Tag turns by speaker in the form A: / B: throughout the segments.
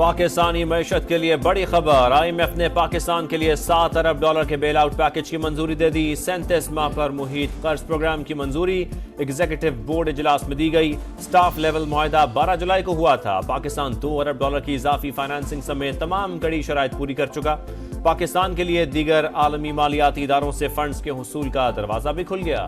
A: पाकिस्तानी मैशत के लिए बड़ी खबर। IMF ने पाकिस्तान के लिए $7 अरब के बेल आउट पैकेज की मंजूरी दे दी। 37 माह पर मुहित कर्ज प्रोग्राम की मंजूरी एग्जीक्यूटिव बोर्ड इजलास में दी गई। स्टाफ लेवल मुआहदा 12 जुलाई को हुआ था। पाकिस्तान $2 अरब की इजाफी फाइनेंसिंग समेत तमाम कड़ी शराइत पूरी कर चुका। पाकिस्तान के लिए दीगर आलमी मालियाती इदारों से फंड्स के हुसूल का दरवाजा भी खुल गया।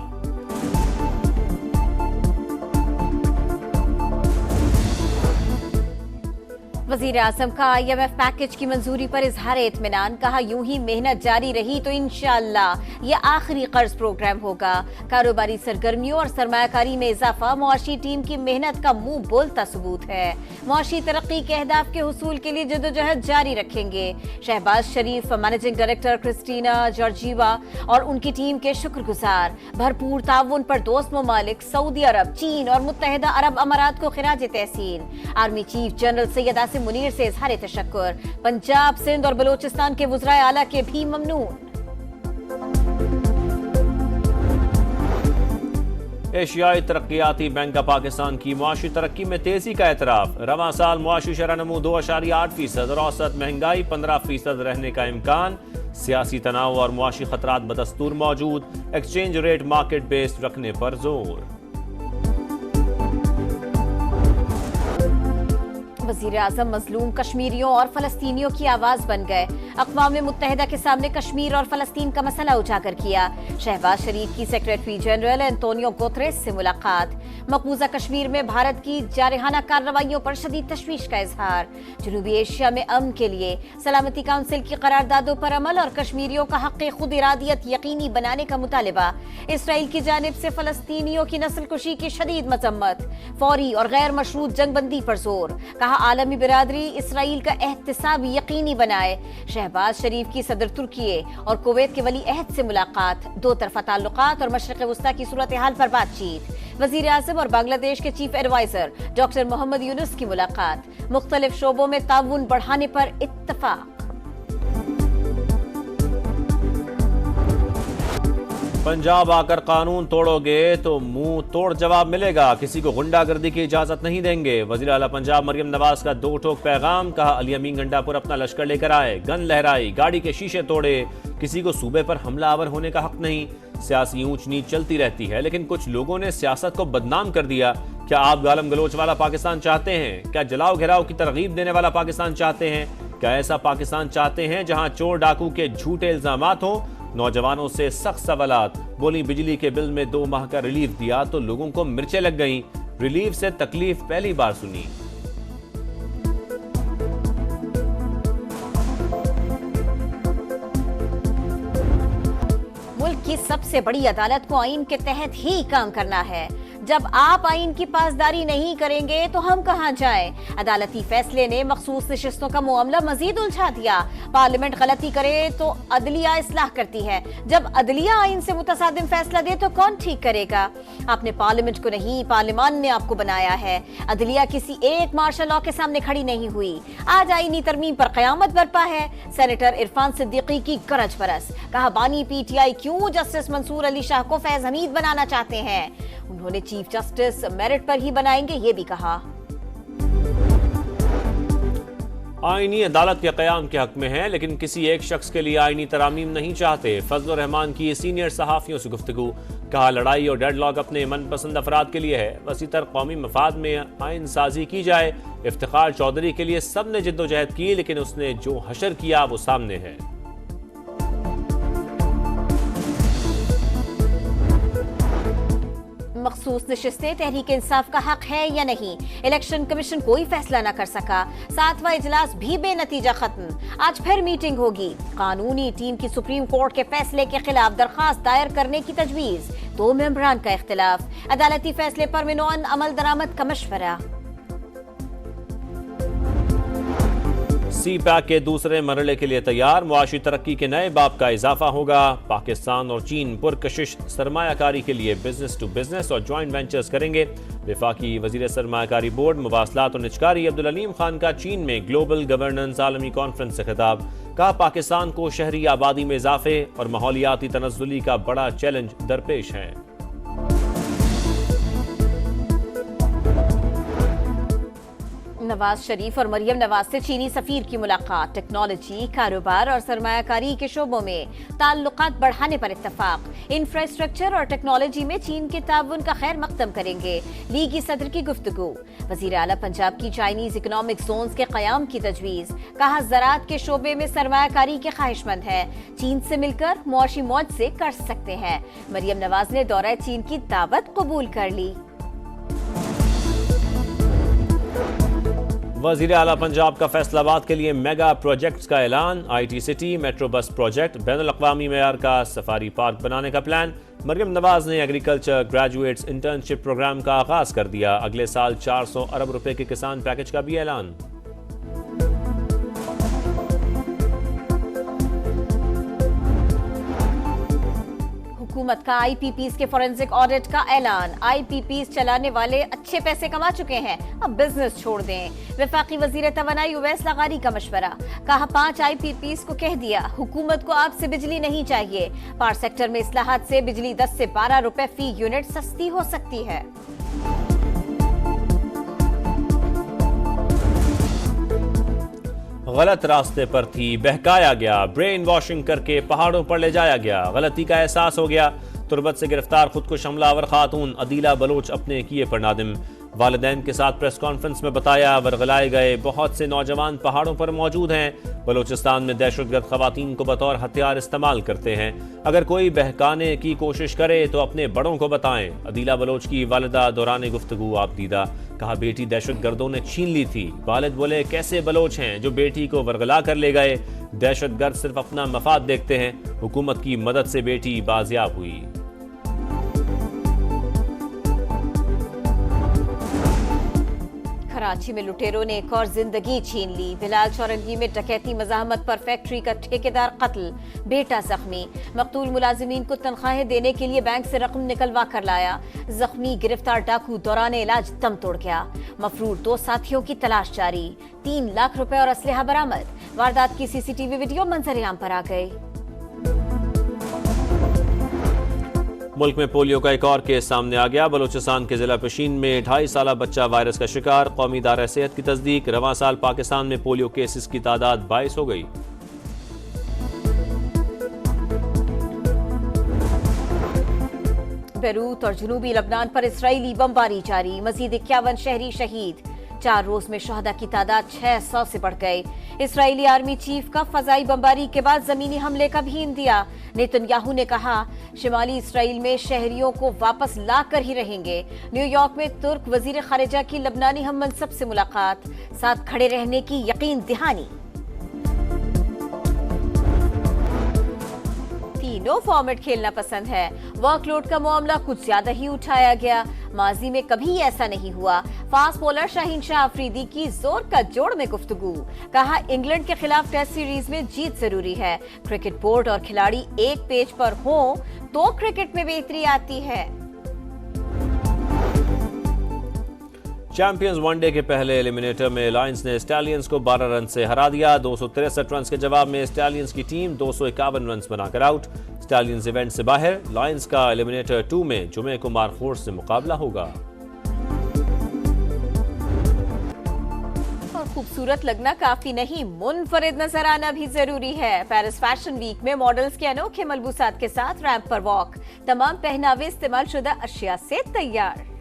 B: वजीर आजम का IMF पैकेज की मंजूरी पर इजहार इत्मीनान। कहा, यूं ही मेहनत जारी रही तो इंशाअल्लाह ये आखिरी कर्ज प्रोग्राम होगा। कारोबारी सरगर्मियों और सरमायाकारी में इजाफा मुआशी टीम की मेहनत का मुंह बोलता सबूत है। मुआशी तरक्की के अहदाफ के हुसूल के लिए जदोजहद जारी रखेंगे। शहबाज शरीफ, मैनेजिंग डायरेक्टर क्रिस्टीना जॉर्जीवा और उनकी टीम के शुक्रगुजार। भरपूर ताउन पर दोस्त ममालिक सऊदी अरब, चीन और मुत्तहिदा अरब अमारात को खिराज तहसीन। Army chief general Syed Asim Munir से इजहार तशक्कुर। पंजाब, सिंध और बलोचिस्तान के वुज़राए आला के भी ममनून।
A: एशियाई तरक्याती बैंक का पाकिस्तान की मुआशी तरक्की में तेजी का एतराफ। रवां साल मुआशी शरह-ए-नमू 2.8% और औसत महंगाई 15% रहने का इम्कान। सियासी तनाव और मुआशी खतरात बदस्तूर मौजूद। एक्सचेंज रेट मार्केट बेस्ड रखने पर जोर।
B: वजीर आजम मजलूम कश्मीरियों और फलस्तीनियों की आवाज बन गए। अक़वाम मुत्तहिदा के सामने कश्मीर और फलस्तीन का मसला उजागर किया। शहबाज शरीफ की सेक्रेटरी जनरल एंटोनियो गुतरेस से मुलाकात। मकबूजा कश्मीर में भारत की जारहाना कार्रवाइयों पर शदीद तशवीश का इजहार। जनूबी एशिया में अमन के लिए सलामती काउंसिल की करारदादों पर अमल और कश्मीरियों का हक़ खुद इरादियत यकीनी बनाने का मुतालिबा। इसराइल की जानिब से फलस्तीनियों की नस्लकुशी की शदीद मजम्मत। फौरी और गैर मशरूत जंगबंदी पर जोर। कहा, आलमी बिरादरी इसराइल का एहतिसाब यकीनी बनाए। शहबाज शरीफ की सदर तुर्की और कुवैत के वली अहद से मुलाकात। दो तरफा ताल्लुकात और मशरिक़ वस्ता की सूरत हाल पर बातचीत। वजीर आज़म और बांग्लादेश के chief adviser doctor Muhammad Yunus की मुलाकात। मुख्तलिफ शोबों में ताउन बढ़ाने पर इत्तफाक।
A: पंजाब आकर कानून तोड़ोगे तो मुंह तोड़ जवाब मिलेगा। किसी को गुंडागर्दी की इजाजत नहीं देंगे। वजीर आला पंजाब मरियम नवाज का दो ठोक पैगाम। कहा, अली अमीन गंडापुर अपना लश्कर लेकर आए, गन लहराई, गाड़ी के शीशे तोड़े। किसी को सूबे पर हमलावर होने का हक नहीं। सियासी ऊंच नीच चलती रहती है, लेकिन कुछ लोगों ने सियासत को बदनाम कर दिया। क्या आप गालम गलोच वाला पाकिस्तान चाहते हैं? क्या जलाओ घेराव की तरगीब देने वाला पाकिस्तान चाहते हैं? क्या ऐसा पाकिस्तान चाहते हैं जहां चोर डाकू के झूठे इल्जामात हों? नौजवानों से सख्त सवालात। बोली, बिजली के बिल में 2 माह का रिलीफ दिया तो लोगों को मिर्चें लग गईं। रिलीफ से तकलीफ पहली बार सुनी।
B: मुल्क की सबसे बड़ी अदालत को आइन के तहत ही काम करना है। जब आप आइन की पासदारी नहीं करेंगे तो हम कहां जाएं? अदालती फैसले ने मखसूस नशिस्तों का मामला मजीद उलझा दिया। पार्लियामेंट गलती करे तो अदलिया इस्लाह करती है। जब अदलिया आइन से मुतसादिम फैसला दे तो कौन ठीक करेगा? आपने पार्लियामेंट को नहीं, पार्लियामान ने आपको बनाया है। अदलिया किसी एक मार्शल लॉ के सामने खड़ी नहीं हुई। आज आईनी तरमीम पर कयामत बरपा है। सेनेटर इरफान सिद्दीकी की गरज बरस। कहा, बानी PTI क्यों जस्टिस मंसूर अली शाह को फैज हमीद बनाना चाहते हैं? उन्होंने चीफ जस्टिस मेरिट पर ही बनाएंगे, ये भी कहा।
A: आईनी अदालत के क़याम के हक में है, लेकिन किसी एक शख्स के लिए आईनी तरामीम नहीं चाहते। फजल रहमान की सीनियर सहाफ़ियों से गुफ्तगू। कहा, लड़ाई और डेडलॉक अपने मनपसंद अफराद के लिए है। वसीतर कौमी मफाद में आइन साजी की जाए। इफ्तिखार चौधरी के लिए सब ने जिद्दोजहद की, लेकिन उसने जो हशर किया वो सामने है।
B: मखसूस नशिस्तें तहरीक इंसाफ का हक है या नहीं? इलेक्शन कमीशन कोई फैसला न कर सका। 7वां इजलास भी बेनतीजा खत्म। आज फिर मीटिंग होगी। कानूनी टीम की सुप्रीम कोर्ट के फैसले के खिलाफ दरखास्त दायर करने की तजवीज। 2 मेंबरान का इख्तिलाफ। अदालती फैसले पर मिनोअन अमल दरामद का मशवरा।
A: CPAC के दूसरे मरहले के लिए तैयार। मुआशी तरक्की के नए बाब का इजाफा होगा। पाकिस्तान और चीन पुरकशिश सरमायाकारी के लिए बिजनेस टू बिजनेस और ज्वाइंट वेंचर्स करेंगे। वफाकी वजीर सरमायाकारी बोर्ड, मवासलात और निजकारी अब्दुल अलीम खान का चीन में ग्लोबल गवर्नेंस आलमी कॉन्फ्रेंस से खिताब। कहा, पाकिस्तान को शहरी आबादी में इजाफे और माहौलियाती तनज़्ज़ुली का बड़ा चैलेंज दरपेश है।
B: नवाज शरीफ और मरियम नवाज से चीनी सफीर की मुलाकात। टेक्नोलॉजी, कारोबार और सरमायाकारी के शोबों में ताल्लुकात बढ़ाने पर इत्तफाक। इंफ्रास्ट्रक्चर और टेक्नोलॉजी में चीन के ताउन का खैर मकदम करेंगे। लीगी सदर की गुफ्तगू। वजीर आला पंजाब की चाइनीज इकोनॉमिक जोन्स के कयाम की तजवीज। कहा ज़राअत के शोबे में सरमायाकारी के ख्वाहिशमंद है। चीन से मिलकर मुआशी मौज से कर सकते हैं। मरियम नवाज ने दौरा चीन की दावत कबूल कर ली।
A: वज़ीर आला पंजाब का फैसलाबाद के लिए मेगा प्रोजेक्ट्स का ऐलान। IT city, metro bus project, बैनुल-अक़वामी मेयार का सफारी पार्क बनाने का प्लान। मरियम नवाज ने एग्रीकल्चर ग्रेजुएट्स इंटर्नशिप प्रोग्राम का आगाज कर दिया। अगले साल 400 अरब रुपए के किसान पैकेज का भी ऐलान।
B: हुकूमत का IPPs के फोरेंसिक ऑडिट का ऐलान। IPPs चलाने वाले अच्छे पैसे कमा चुके हैं, अब बिजनेस छोड़ दें। वफाकी वजीर तवानाई उवैस लगारी का मशवरा। कहा 5 IPPs को कह दिया, हुकूमत को आपसे बिजली नहीं चाहिए। पावर सेक्टर में इस्लाहात से बिजली 10 से 12 रुपए फी यूनिट सस्ती हो सकती है।
A: गलत रास्ते पर थी, बहकाया गया, ब्रेन वॉशिंग करके पहाड़ों पर ले जाया गया। गलती का एहसास हो गया। तुर्बत से गिरफ्तार खुदकुश हमलावर खातून अदीला बलोच अपने किए पर नादिम। वालिदैन के साथ प्रेस कॉन्फ्रेंस में बताया, वरगलाए गए बहुत से नौजवान पहाड़ों पर मौजूद हैं। बलोचिस्तान में दहशतगर्द खवातीन को बतौर हथियार इस्तेमाल करते हैं। अगर कोई बहकाने की कोशिश करे तो अपने बड़ों को बताएं। अदीला बलोच की वालिदा दौरान गुफ्तगू आप दीदा। कहा बेटी दहशतगर्दों ने छीन ली थी। वालिद बोले कैसे बलोच हैं जो बेटी को वरगला कर ले गए। दहशतगर्द सिर्फ अपना मफाद देखते हैं। हुकूमत की मदद से बेटी बाजियाब हुई।
B: कराची में लुटेरों ने एक और जिंदगी छीन ली। बिलाल चौरंगी में डकैती मज़ाहमत पर फैक्ट्री का ठेकेदार कत्ल, बेटा जख्मी। मकतूल मुलाजिमीन को तनख्वाहें देने के लिए बैंक से रकम निकलवा कर लाया। जख्मी गिरफ्तार डाकू दौरान इलाज दम तोड़ गया। मफरूर 2 साथियों की तलाश जारी। 3 लाख रुपए और असलहा बरामद। वारदात की CCTV वीडियो मंजर-ए-आम पर आ गई।
A: मुल्क में पोलियो का एक और केस सामने आ गया। बलोचिस्तान के जिला पेशीन में 2.5 साला बच्चा वायरस का शिकार। कौमी इदारा सेहत की तस्दीक, रवां साल पाकिस्तान में पोलियो केसेस की तादाद 22 हो गई।
B: बेरूत और जनूबी लबनान पर इसराइली बमबारी जारी। मजीद 51 शहरी शहीद। 4 रोज में शहदा की तादाद 600 से बढ़ गई। इसराइली आर्मी चीफ का फजाई बमबारी के बाद जमीनी हमले का भी इंदिया। नेतन्याहू ने कहा शिमाली इसराइल में शहरियों को वापस ला कर ही रहेंगे। न्यूयॉर्क में तुर्क वजीर खारिजा की लबनानी हम मनसब से मुलाकात। साथ खड़े रहने की यकीन दहानी। तीनों फॉर्मेट खेलना पसंद है। वर्कलोड का मामला कुछ ज्यादा ही उठाया गया। माजी में कभी ऐसा नहीं हुआ। फास्ट बॉलर शाहीन शाह अफरीदी की जोर का जोड़ में गुफ्तगू। कहा इंग्लैंड के खिलाफ टेस्ट सीरीज में जीत जरूरी है। क्रिकेट बोर्ड और खिलाड़ी एक पेज पर हो तो क्रिकेट में बेहतरी आती है।
A: चैंपियंस वनडे के पहले एलिमिनेटर में लायंस ने स्टैलियंस को 12 रन से हरा दिया। 263 रन के जवाब में स्टैलियंस की टीम 251 रन बनाकर आउट। स्टैलियंस इवेंट से बाहर। लायंस का एलिमिनेटर 2 में जुमे को मारखोर से मुकाबला होगा।
B: और खूबसूरत लगना काफी नहीं, मुनफरिद नजर आना भी जरूरी है। पेरिस फैशन वीक में मॉडल्स के अनोखे मलबूसात के साथ रैंप पर वॉक। तमाम पहनावे इस्तेमाल शुदा अशिया से तैयार।